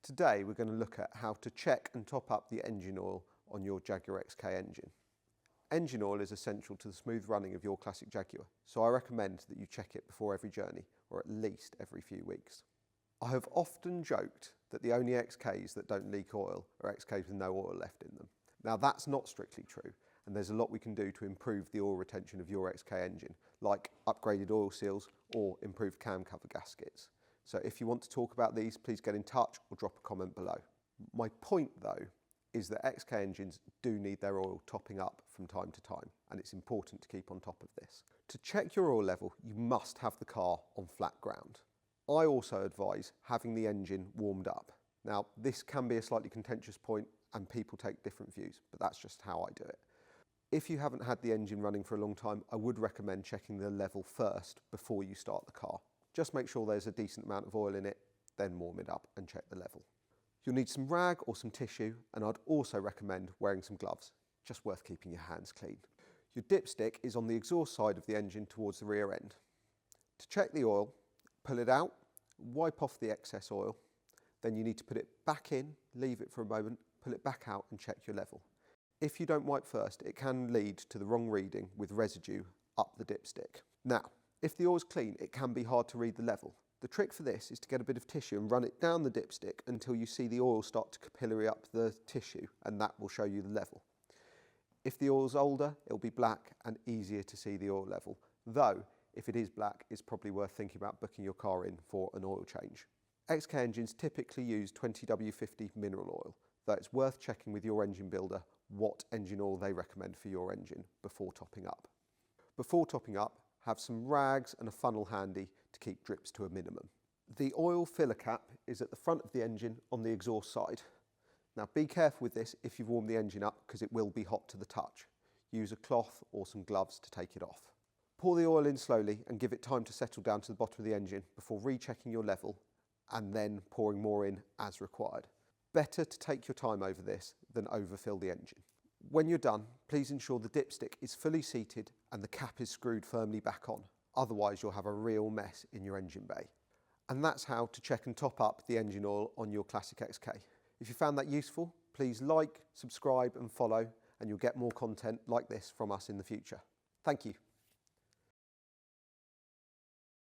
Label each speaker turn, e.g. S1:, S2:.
S1: Today we're going to look at how to check and top up the engine oil on your Jaguar XK engine. Engine oil is essential to the smooth running of your classic Jaguar, so I recommend that you check it before every journey, or at least every few weeks. I have often joked that the only XKs that don't leak oil are XKs with no oil left in them. Now that's not strictly true, and there's a lot we can do to improve the oil retention of your XK engine, like upgraded oil seals or improved cam cover gaskets. So if you want to talk about these, please get in touch or drop a comment below. My point though is that XK engines do need their oil topping up from time to time, and it's important to keep on top of this. To check your oil level, you must have the car on flat ground. I also advise having the engine warmed up. Now, this can be a slightly contentious point and people take different views, but that's just how I do it. If you haven't had the engine running for a long time, I would recommend checking the level first before you start the car. Just make sure there's a decent amount of oil in it, then warm it up and check the level. You'll need some rag or some tissue, and I'd also recommend wearing some gloves. Just worth keeping your hands clean. Your dipstick is on the exhaust side of the engine towards the rear end. To check the oil, pull it out, wipe off the excess oil, then you need to put it back in, leave it for a moment, pull it back out and check your level. If you don't wipe first, it can lead to the wrong reading with residue up the dipstick. Now, if the oil's clean, it can be hard to read the level. The trick for this is to get a bit of tissue and run it down the dipstick until you see the oil start to capillary up the tissue, and that will show you the level. If the oil's older, it'll be black and easier to see the oil level, though if it is black, it's probably worth thinking about booking your car in for an oil change. XK engines typically use 20W50 mineral oil, though it's worth checking with your engine builder what engine oil they recommend for your engine before topping up. Before topping up, have some rags and a funnel handy to keep drips to a minimum. The oil filler cap is at the front of the engine on the exhaust side. Now be careful with this if you've warmed the engine up, because it will be hot to the touch. Use a cloth or some gloves to take it off. Pour the oil in slowly and give it time to settle down to the bottom of the engine before rechecking your level and then pouring more in as required. Better to take your time over this than overfill the engine. When you're done, please ensure the dipstick is fully seated and the cap is screwed firmly back on. Otherwise, you'll have a real mess in your engine bay. And that's how to check and top up the engine oil on your classic XK. If you found that useful, please like, subscribe and follow, and you'll get more content like this from us in the future. Thank you.